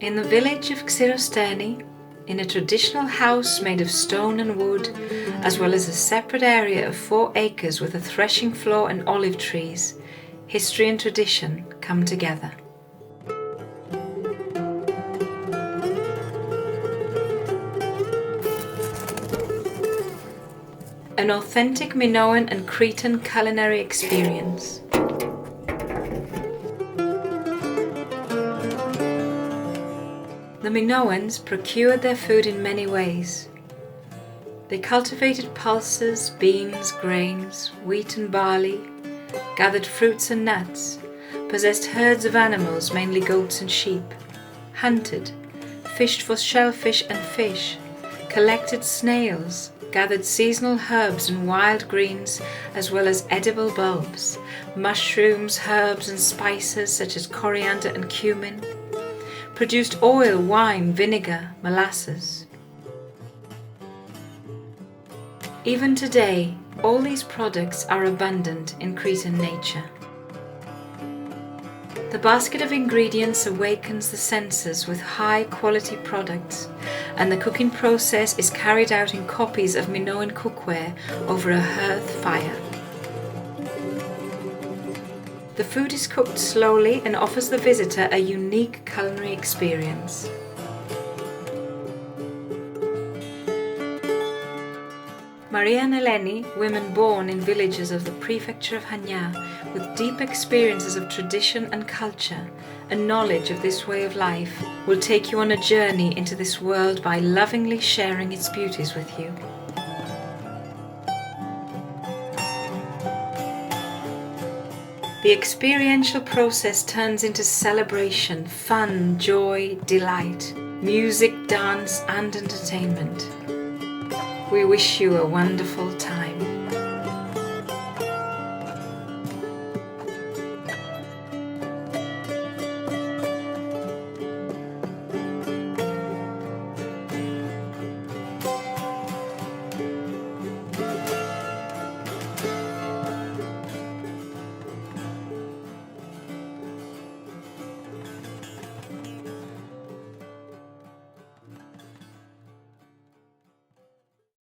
In the village of Xerosteni, in a traditional house made of stone and wood, as well as a separate area of 4 acres with a threshing floor and olive trees, history and tradition come together. An authentic Minoan and Cretan culinary experience. The Minoans procured their food in many ways. They cultivated pulses, beans, grains, wheat and barley, gathered fruits and nuts, possessed herds of animals, mainly goats and sheep, hunted, fished for shellfish and fish, collected snails, gathered seasonal herbs and wild greens, as well as edible bulbs, mushrooms, herbs and spices such as coriander and cumin, produced oil, wine, vinegar, molasses. Even today, all these products are abundant in Cretan nature. The basket of ingredients awakens the senses with high-quality products, and the cooking process is carried out in copies of Minoan cookware over a hearth fire. The food is cooked slowly and offers the visitor a unique culinary experience. Maria and Eleni, women born in villages of the prefecture of Hania, with deep experiences of tradition and culture and knowledge of this way of life, will take you on a journey into this world by lovingly sharing its beauties with you. The experiential process turns into celebration, fun, joy, delight, music, dance, and entertainment. We wish you a wonderful time.